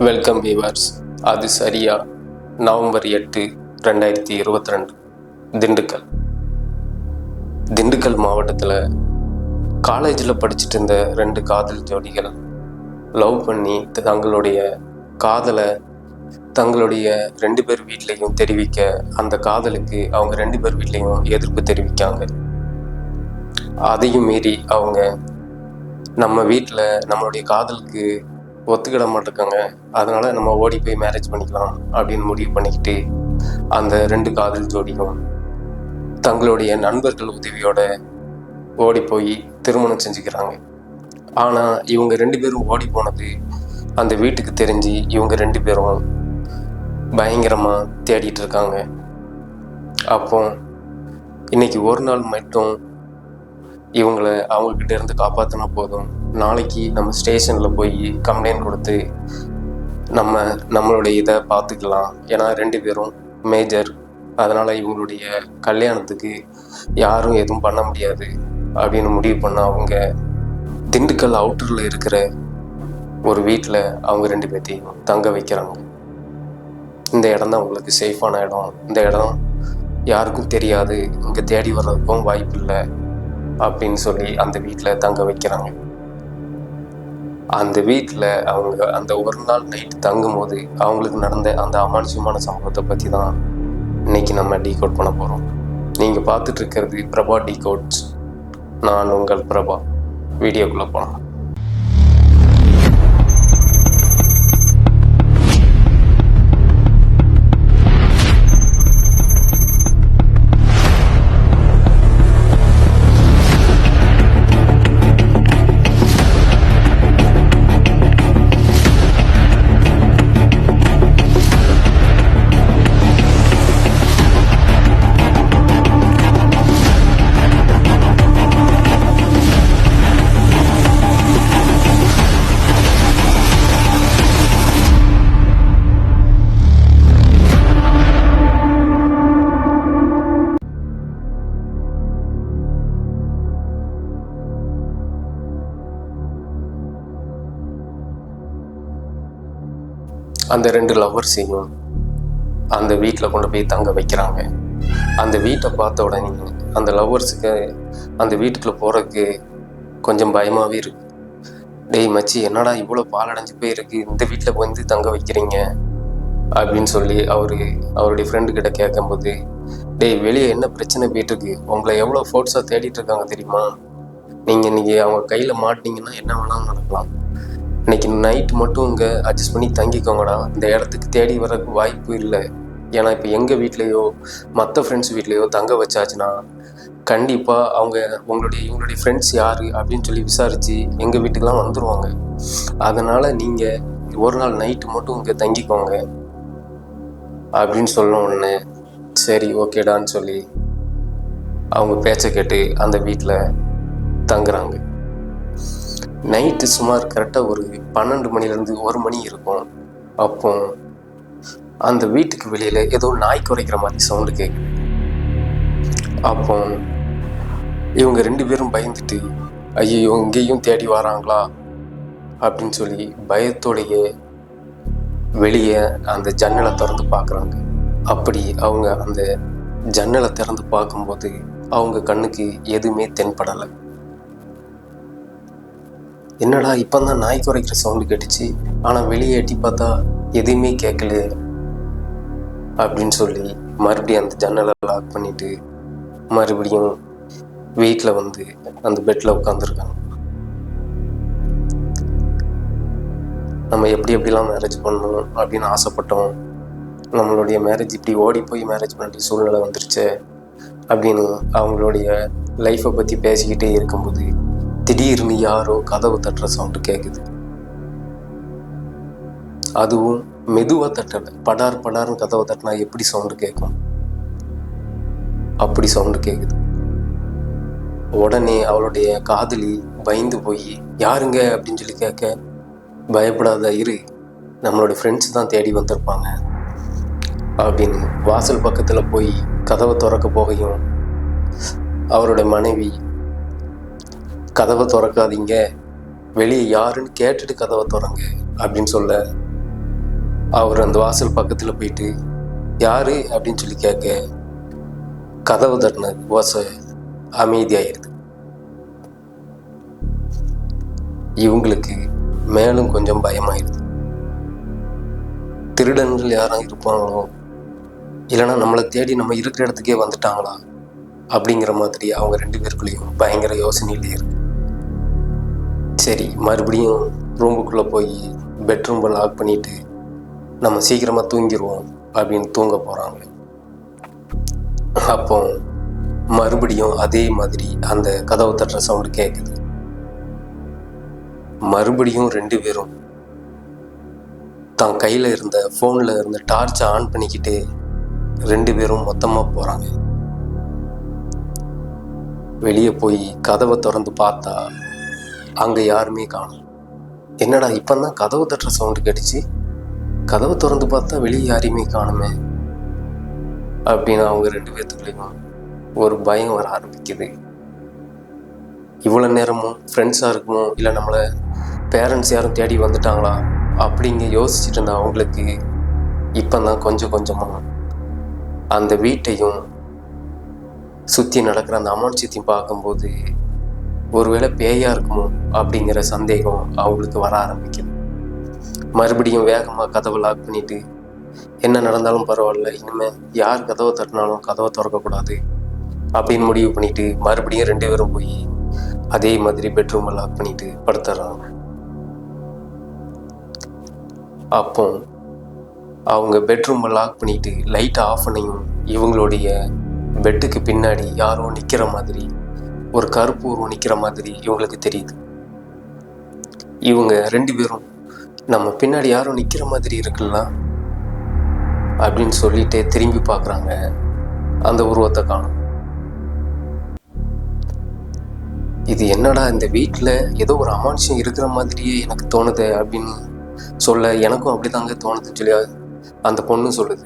Welcome viewers. அது சரியா November 8, 2022 Dindigul. Dindigul மாவட்டத்தில் காலேஜில் படிச்சுட்டு இருந்த 2 காதல் ஜோடிகள் லவ் பண்ணி தங்களுடைய காதலை தங்களுடைய 2 பேர் வீட்லேயும் தெரிவிக்க, அந்த காதலுக்கு அவங்க 2 பேர் வீட்லேயும் எதிர்ப்பு தெரிவிக்காங்க. அதையும் மீறி அவங்க நம்ம வீட்டில் நம்மளுடைய காதலுக்கு ஒத்துக்கிட மாட்டேக்காங்க, அதனால் நம்ம ஓடி போய் மேரேஜ் பண்ணிக்கலாம் அப்படின்னு முடிவு பண்ணிக்கிட்டு அந்த 2 காதல் ஜோடியும் தங்களுடைய நண்பர்கள் உதவியோட ஓடி போய் திருமணம் செஞ்சுக்கிறாங்க. ஆனால் இவங்க 2 பேரும் ஓடி போனது அந்த வீட்டுக்கு தெரிஞ்சு இவங்க 2 பேரும் பயங்கரமாக தேடிட்டு இருக்காங்க. அப்போ இன்னைக்கு ஒரு நாள் மட்டும் இவங்களை அவங்கக்கிட்ட இருந்து காப்பாற்றினா போதும், நாளைக்கு நம்ம ஸ்டேஷனில் போய் கம்ப்ளைண்ட் கொடுத்து நம்மளுடைய இதை பார்த்துக்கலாம். ஏன்னா 2 பேரும் மேஜர், அதனால் இவங்களுடைய கல்யாணத்துக்கு யாரும் எதுவும் பண்ண முடியாது அப்படின்னு முடிவு பண்ண அவங்க திண்டுக்கல் அவுட்டரில் இருக்கிற ஒரு வீட்டில் அவங்க 2 பேர்த்தையும் தங்க வைக்கிறாங்க. இந்த இடம் தான் உங்களுக்கு சேஃபான இடம், இந்த இடம் யாருக்கும் தெரியாது, இங்கே தேடி வர்றதுக்கும் வாய்ப்பு இல்லை அப்படின்னு சொல்லி அந்த வீட்டில் தங்க வைக்கிறாங்க. அந்த வீட்டில் அவங்க அந்த ஒரு நாள் நைட்டு தங்கும்போது அவங்களுக்கு நடந்த அந்த அமானுஷமான சம்பவத்தை பற்றி தான் இன்னைக்கு நம்ம டீகோட் பண்ண போகிறோம். நீங்கள் பார்த்துட்டு இருக்கிறது பிரபா டீகோட்ஸ். நான் உங்கள் பிரபா. வீடியோக்குள்ளே போகலாம். அந்த 2 லவ்வர்ஸையும் அந்த வீட்டில் கொண்டு போய் தங்க வைக்கிறாங்க. அந்த வீட்டை பார்த்த உடனே அந்த லவ்வர்ஸுக்கு அந்த வீட்டுக்குள்ளே போகிறதுக்கு கொஞ்சம் பயமாகவே இருக்கு. டேய் மச்சி, என்னடா இவ்வளோ பாலடைஞ்சு போயிருக்கு, இந்த வீட்டில் வந்து தங்க வைக்கிறீங்க அப்படின்னு சொல்லி அவருடைய ஃப்ரெண்டுக்கிட்ட கேட்கும்போது, டேய் வெளியே என்ன பிரச்சனை போயிட்டுருக்கு, உங்களை எவ்வளோ ஃபோர்ஸாக தேடிட்டு இருக்காங்க தெரியுமா, நீங்கள் இன்றைக்கி அவங்க கையில் மாட்டினீங்கன்னா என்ன வேணாலும் நடக்கலாம், இன்னைக்கு நைட்டு மட்டும் இங்கே அட்ஜஸ்ட் பண்ணி தங்கிக்கோங்கடா, இந்த இடத்துக்கு தேடி வரக்கு வாய்ப்பு இல்லை. ஏன்னா இப்போ எங்கள் வீட்லேயோ மற்ற ஃப்ரெண்ட்ஸ் வீட்லேயோ தங்க வச்சாச்சுன்னா கண்டிப்பாக இவங்களுடைய ஃப்ரெண்ட்ஸ் யார் அப்படின்னு சொல்லி விசாரித்து எங்கள் வீட்டுக்கெலாம் வந்துடுவாங்க. அதனால் நீங்கள் ஒரு நாள் நைட்டு மட்டும் இங்கே தங்கிக்கோங்க அப்படின்னு சொன்ன உடனே சரி ஓகேடான்னு சொல்லி அவங்க பேச்சை கேட்டு அந்த வீட்டில் தங்குறாங்க. நைட்டு சுமார் கரெக்டாக ஒரு 12 மணிலேருந்து 1 மணி இருக்கும். அப்போ அந்த வீட்டுக்கு வெளியில் ஏதோ நாய் குறைக்கிற மாதிரி சவுண்டு கேட்குது. அப்போ இவங்க 2 பேரும் பயந்துட்டு, ஐயோ இங்கேயும் தேடி வராங்களா அப்படின்னு சொல்லி பயத்தோடைய வெளியே அந்த ஜன்னலை திறந்து பார்க்குறாங்க. அப்படி அவங்க அந்த ஜன்னலை திறந்து பார்க்கும்போது அவங்க கண்ணுக்கு எதுவுமே தென்படலை. என்னடா இப்போ தான் நாய் குறைக்கிற சவுண்டு கேட்டுச்சு, ஆனால் வெளியே எட்டி பார்த்தா எதுவுமே கேட்கல அப்படின்னு சொல்லி மறுபடியும் அந்த ஜன்னலை லாக் பண்ணிட்டு மறுபடியும் வீட்டில் வந்து அந்த பெட்டில் உட்காந்துருக்காங்க. நம்ம எப்படிலாம் மேரேஜ் பண்ணணும் அப்படின்னு ஆசைப்பட்டோம், நம்மளுடைய மேரேஜ் இப்படி ஓடி போய் மேரேஜ் பண்ணுற சூழ்நிலை வந்துருச்சு அப்படின்னு அவங்களுடைய லைஃப்பை பற்றி பேசிக்கிட்டே இருக்கும்போது திடீர்னு யாரோ கதவு தட்டுற சவுண்டு கேட்குது. அதுவும் மெதுவாக தட்டலை, படார்னு கதவை தட்டினா எப்படி சவுண்டு கேட்கும், அப்படி சவுண்டு கேட்குது. உடனே அவளுடைய காதலி பயந்து போய் யாருங்க அப்படின்னு சொல்லி கேட்க, பயப்படாத இரு, நம்மளுடைய ஃப்ரெண்ட்ஸ் தான் தேடி வந்திருப்பாங்க அப்படின்னு வாசல் பக்கத்தில் போய் கதவை திறக்க போகையும் அவரோட மனைவி, கதவை திறக்காதீங்க, வெளியே யாருன்னு கேட்டுட்டு கதவை திறங்க அப்படின்னு சொல்ல அவர் அந்த வாசல் பக்கத்தில் போயிட்டு யாரு அப்படின்னு சொல்லி கேட்க கதவு தட்டின ஓசை அமைதியாயிருது. இவங்களுக்கு மேலும் கொஞ்சம் பயமாயிருது. திருடன்கள் யாரும் இருப்பாங்களோ, இல்லைன்னா நம்மளை தேடி நம்ம இருக்கிற இடத்துக்கே வந்துட்டாங்களா அப்படிங்கிற மாதிரி அவங்க 2 பேருக்குள்ளேயும் பயங்கர யோசனையிலே இருக்கு. சரி, மறுபடியும் ரூமுக்குள்ளே போய் பெட்ரூமை லாக் பண்ணிட்டு நம்ம சீக்கிரமாக தூங்கிடுவோம் அப்படின்னு தூங்க போகிறாங்க. அப்போ மறுபடியும் அதே மாதிரி அந்த கதவு தட்டுற சவுண்டு கேட்குது. மறுபடியும் 2 பேரும் தான் கையில் இருந்த ஃபோனில் இருந்த டார்ச்சை ஆன் பண்ணிக்கிட்டு 2 பேரும் மொத்தமாக போகிறாங்க. வெளியே போய் கதவை திறந்து பார்த்தா அங்கே யாருமே காணும். என்னடா இப்போ தான் கதவு தட்டுற சவுண்டு கேட்டுச்சு, கதவை திறந்து பார்த்தா வெளியே யாரையுமே காணுமே அப்படின்னு அவங்க 2 பேர்த்துக்குள்ளேயும் ஒரு பயம் வர ஆரம்பிக்குது. இவ்வளோ நேரமும் ஃப்ரெண்ட்ஸாக இருக்குமோ, இல்லை நம்மளை பேரண்ட்ஸ் யாரும் தேடி வந்துட்டாங்களா அப்படிங்க யோசிச்சுட்டு இருந்த அவங்களுக்கு இப்போ தான் கொஞ்சம் கொஞ்சமாக அந்த வீட்டையும் சுற்றி நடக்கிற அந்த அமானுஷ்யத்தையும் பார்க்கும்போது ஒருவேளை பேயாக இருக்குமோ அப்படிங்கிற சந்தேகம் அவங்களுக்கு வர ஆரம்பிக்குது. மறுபடியும் வேகமாக கதவை லாக் பண்ணிவிட்டு என்ன நடந்தாலும் பரவாயில்ல, இனிமேல் யார் கதவை தட்டினாலும் கதவை திறக்கக்கூடாது அப்படின்னு முடிவு பண்ணிவிட்டு மறுபடியும் 2 பேரும் போய் அதே மாதிரி பெட்ரூமை லாக் பண்ணிவிட்டு படுத்துடுறாங்க. அப்போ அவங்க பெட்ரூமை லாக் பண்ணிவிட்டு லைட்டை ஆஃப் பண்ணியும் இவங்களுடைய பெட்டுக்கு பின்னாடி யாரோ நிற்கிற மாதிரி, ஒரு கருப்பு உருவம் நிற்கிற மாதிரி இவங்களுக்கு தெரியுது. இவங்க 2 பேரும் நம்ம பின்னாடி யாரும் நிற்கிற மாதிரி இருக்குல்ல அப்படின்னு சொல்லிட்டு திரும்பி பார்க்குறாங்க. அந்த உருவத்தை காணும். இது என்னடா இந்த வீட்டில் ஏதோ ஒரு அமானுஷ்யம் இருக்கிற மாதிரியே எனக்கு தோணுது அப்படின்னு சொல்ல, எனக்கும் அப்படி தாங்க தோணுதுன்னு சொல்லி அந்த பொண்ணு சொல்லுது.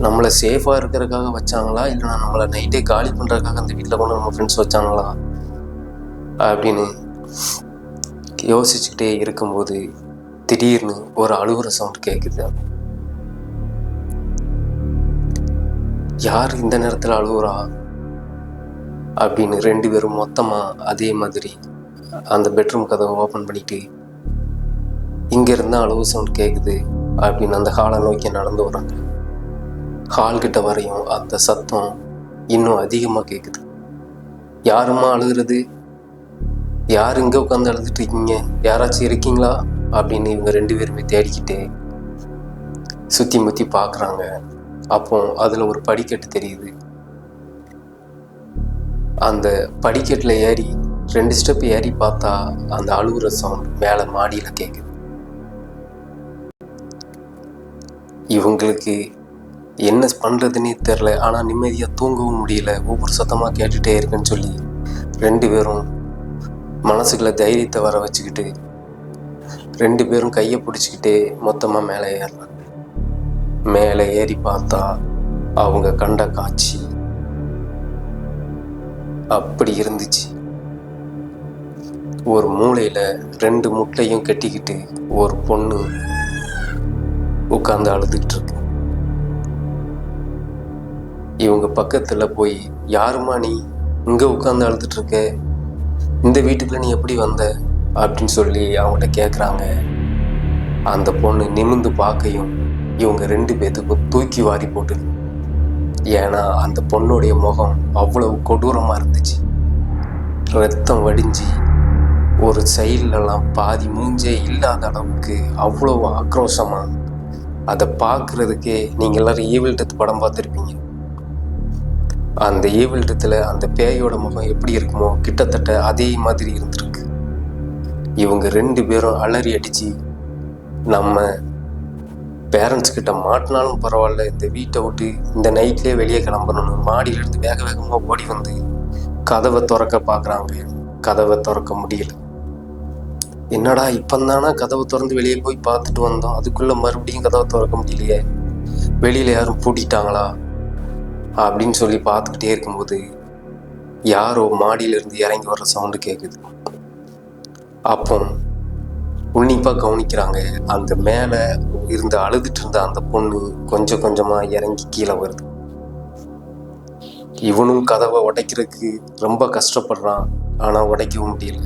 நம்மளை சேஃபாக இருக்கிறதுக்காக வச்சாங்களா, இல்லைனா நம்மளை நைட்டே காலி பண்ணுறதுக்காக அந்த வீட்டில் கொண்டு நம்ம ஃப்ரெண்ட்ஸ் வச்சாங்களா அப்படின்னு யோசிச்சுக்கிட்டே இருக்கும்போது திடீர்னு ஒரு அழுகுற சவுண்ட் கேட்குது. யார் இந்த நேரத்தில் அழுகுறா அப்படின்னு 2 பேரும் மொத்தமாக அதே மாதிரி அந்த பெட்ரூம் கதவை ஓப்பன் பண்ணிட்டு இங்கேருந்து அழுவு சவுண்ட் கேட்குது அப்படின்னு அந்த ஹாலை நோக்கி நடந்து வராங்க. ஹால்கிட்ட வரையும் அந்த சத்தம் இன்னும் அதிகமாக கேட்குது. யாருமா அழுகிறது, யார் இங்கே உட்காந்து அழுதுட்டு இருக்கீங்க, யாராச்சும் இருக்கீங்களா அப்படின்னு இவங்க 2 பேருமே தேடிக்கிட்டு சுற்றி முற்றி பார்க்குறாங்க. அப்போ அதில் ஒரு படிக்கட்டு தெரியுது. அந்த படிக்கட்டில் ஏறி 2 ஸ்டெப் ஏறி பார்த்தா அந்த அழுகுற சவுண்ட் மேலே மாடியில் கேட்குது. இவங்களுக்கு என்ன பண்ணுறதுன்னே தெரில, ஆனால் நிம்மதியாக தூங்கவும் முடியல. ஒவ்வொரு சத்தமாக கேட்டுகிட்டே இருக்குன்னு சொல்லி 2 பேரும் மனசுக்குள்ள தைரியத்தை வர வச்சுக்கிட்டு 2 பேரும் கையை பிடிச்சிக்கிட்டே மொத்தமாக மேலே ஏறுறாங்க. மேலே ஏறி பார்த்தா அவங்க கண்ட காட்சி அப்படி இருந்துச்சு. ஒரு மூலையில் 2 முட்டையும் கட்டிக்கிட்டு ஒரு பொண்ணு உட்காந்து அழுதுகிட்டு இருக்கு. இவங்க பக்கத்தில் போய் யாருமா நீ இங்கே உட்காந்து அழுதுட்டு இருக்க, இந்த வீட்டுக்குள்ள நீ எப்படி வந்த அப்படின்னு சொல்லி அவங்கள்ட்ட கேட்குறாங்க. அந்த பொண்ணு நிமிர்ந்து பார்க்கையும் இவங்க 2 பேத்துக்கும் தூக்கி வாரி போட்டு. ஏன்னா அந்த பொண்ணுடைய முகம் அவ்வளவு கொடூரமாக இருந்துச்சு. ரத்தம் வடிஞ்சு ஒரு சைட்லலாம் பாதி மூஞ்சே இல்லாத அளவுக்கு அவ்வளவு ஆக்ரோஷமாக. அதை பார்க்குறதுக்கே நீங்கள் எல்லோரும் ஈவில் டெத் படம் பார்த்துருப்பீங்க. அந்த ஈவில் டெத்தில் அந்த பேயோட முகம் எப்படி இருக்குமோ கிட்டத்தட்ட அதே மாதிரி இருந்திருக்கு. இவங்க 2 பேரும் அலறி அடித்து நம்ம பேரண்ட்ஸ் கிட்ட மாட்டினாலும் பரவாயில்ல, இந்த வீட்டை விட்டு இந்த நைட்லேயே வெளியே கிளம்பணும்னு மாடியிலேருந்து வேக வேகமாக ஓடி வந்து கதவை திறக்க பார்க்குறாங்க. கதவை திறக்க முடியல. என்னடா இப்போந்தானா கதவை திறந்து வெளியே போய் பார்த்துட்டு வந்தோம், அதுக்குள்ளே மறுபடியும் கதவை திறக்க முடியலையே, வெளியில் யாரும் பூட்டிட்டாங்களா அப்படின்னு சொல்லி பார்த்துக்கிட்டே இருக்கும்போது யாரோ மாடியிலேருந்து இறங்கி வர்ற சவுண்டு கேட்குது. அப்போ உன்னிப்பாக கவனிக்கிறாங்க. அந்த மேலே இருந்து அழுதுட்டு இருந்த அந்த பொண்ணு கொஞ்சம் கொஞ்சமாக இறங்கி கீழே வருது. இவனும் கதவை உடைக்கிறதுக்கு ரொம்ப கஷ்டப்படுறான், ஆனால் உடைக்கவும் முடியல.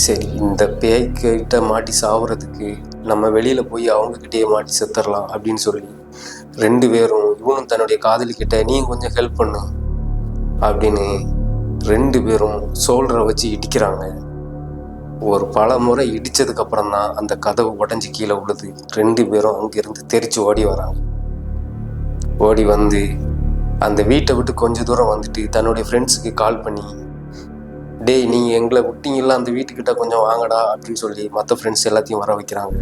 சரி, இந்த பேய்கிட்ட மாட்டி சாவுறதுக்கு நம்ம வெளியில் போய் அவங்கக்கிட்டே மாட்டி செத்துடலாம் அப்படின்னு சொல்லி 2 பேரும், இவனும் தன்னுடைய காதலிக்கிட்ட நீ கொஞ்சம் ஹெல்ப் பண்ணு அப்படின்னு 2 பேரும் சோல்டரை வச்சு இடிக்கிறாங்க. ஒரு பல முறை இடித்ததுக்கப்புறம் தான் அந்த கதவு உடஞ்சி கீழே விழுது. 2 பேரும் அங்கேருந்து தெரிச்சு ஓடி வராங்க. ஓடி வந்து அந்த வீட்டை விட்டு கொஞ்சம் தூரம் வந்துட்டு தன்னுடைய ஃப்ரெண்ட்ஸுக்கு கால் பண்ணி, டேய் நீங்கள் எங்களை விட்டீங்களா, அந்த வீட்டுக்கிட்ட கொஞ்சம் வாங்கடா அப்படின்னு சொல்லி மற்ற ஃப்ரெண்ட்ஸ் எல்லாத்தையும் வர வைக்கிறாங்க.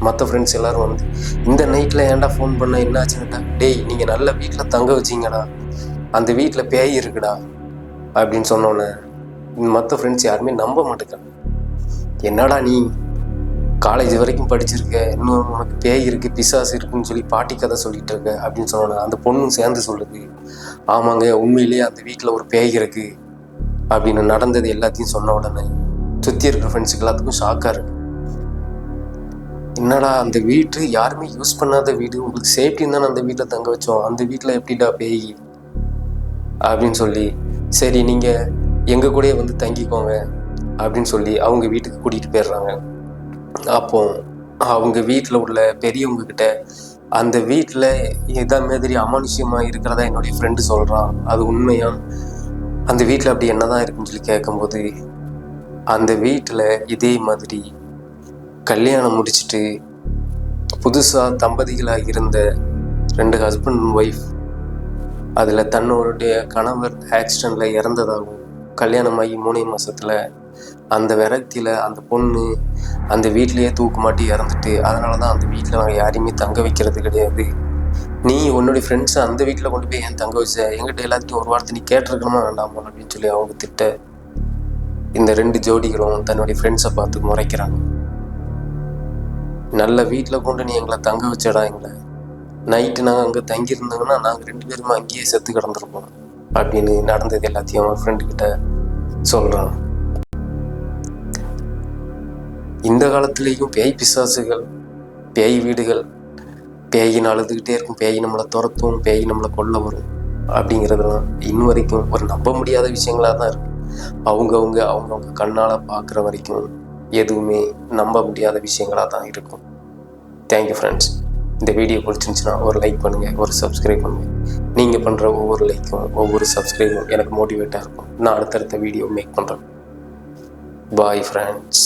மற்ற ஃப்ரெண்ட்ஸ் எல்லோரும் வந்து, இந்த நைட்டில் ஏன்டா ஃபோன் பண்ண, என்னாச்சுங்கடா, டேய் நீங்கள் நல்ல வீட்டில் தங்க வச்சிங்கடா, அந்த வீட்டில் பேய் இருக்குடா அப்படின்னு சொன்னோன்னே மற்ற ஃப்ரெண்ட்ஸ் யாருமே நம்ப மாட்டேங்கிறாங்க. என்னடா நீ காலேஜ் வரைக்கும் படிச்சிருக்க, இன்னும் உனக்கு பேய் இருக்குது பிசாசு இருக்குன்னு சொல்லி பாட்டி கதை சொல்லிட்டு இருக்க அப்படின்னு சொன்னோன்னே அந்த பொண்ணும் சேர்ந்து சொல்லுது, ஆமாங்க உண்மையிலேயே அந்த வீட்டில் ஒரு பேய் இருக்குது அப்படின்னு நடந்தது எல்லாத்தையும் சொன்ன உடனே சுற்றி இருக்கிற ஃப்ரெண்ட்ஸுக்கு எல்லாத்துக்கும் ஷாக்காக இருக்கு. என்னடா அந்த வீட்டு யாருமே யூஸ் பண்ணாத வீடு, உங்களுக்கு சேஃப்டின்னு தானே அந்த வீட்டில் தங்க வச்சோம், அந்த வீட்டில் எப்படிடா பேய் அப்படின்னு சொல்லி, சரி நீங்கள் எங்கள் கூடயே வந்து தங்கிக்கோங்க அப்படின்னு சொல்லி அவங்க வீட்டுக்கு கூட்டிகிட்டு போயிடுறாங்க. அப்போ அவங்க வீட்டில் உள்ள பெரியவங்க கிட்ட அந்த வீட்டில் எதா மாதிரி அமானுஷ்யமாக இருக்கிறதா என்னுடைய ஃப்ரெண்டு சொல்கிறான், அது உண்மையா, அந்த வீட்டில் அப்படி என்னதான் இருக்குன்னு சொல்லி கேட்கும்போது, அந்த வீட்டில் இதே மாதிரி கல்யாணம் முடிச்சுட்டு புதுசாக தம்பதிகளாக இருந்த 2 ஹஸ்பண்ட் அண்ட் ஒய்ஃப், அதில் தன்னுடைய கணவர் ஆக்சிடெண்ட்டில் இறந்ததாகவும், கல்யாணமாகி 3 மாதத்தில் அந்த விரக்தியில் அந்த பொண்ணு அந்த வீட்டிலையே தூக்கு மாட்டி இறந்துட்டு, அதனால தான் அந்த வீட்டில் நாங்கள் யாரையுமே தங்க வைக்கிறது கிடையாது, நீ உன்னுடைய ஃப்ரெண்ட்ஸை அந்த வீட்டில் கொண்டு போய் ஏன் தங்க வச்ச, எங்கிட்ட எல்லாத்தையும் ஒரு வார்த்தை நீ கேட்டிருக்கணுமா வேண்டாமா அப்படின்னு சொல்லி அவங்க திட்ட, இந்த 2 ஜோடிகளும் தன்னுடைய ஃப்ரெண்ட்ஸை பார்த்து முறைக்கிறாங்க. நல்ல வீட்டில் கொண்டு நீ எங்களை தங்க வச்சடா, எங்களை நைட்டு நாங்கள் அங்கே தங்கியிருந்தாங்கன்னா நாங்கள் 2 பேருமே அங்கேயே செத்து கிடந்திருப்போம் அப்படின்னு நடந்தது எல்லாத்தையும் அவன் ஃப்ரெண்டுக்கிட்ட சொல்கிறான். இந்த காலத்துலேயும் பேய் பிசாசுகள், பேய் வீடுகள், பேயின் அழுதுகிட்டே இருக்கும், பேய் நம்மளை துரத்தும், பேய் நம்மளை கொல்ல வரும் அப்படிங்கிறதுலாம் இன்னும் வரைக்கும் ஒரு நம்ப முடியாத விஷயங்களாக தான் இருக்குது. அவங்கவுங்க கண்ணால் பார்க்குற வரைக்கும் எதுவுமே நம்ப முடியாத விஷயங்களாக தான் இருக்கும். Thank you friends. இந்த வீடியோ பிடிச்சிருந்துச்சுன்னா ஒரு லைக் பண்ணுங்கள், ஒரு சப்ஸ்கிரைப் பண்ணுங்கள். நீங்கள் பண்ணுற ஒவ்வொரு லைக்கும் ஒவ்வொரு சப்ஸ்கிரைபும் எனக்கு மோட்டிவேட்டாக இருக்கும். நான் அடுத்தடுத்த வீடியோ மேக் பண்ணுறேன். Bye friends.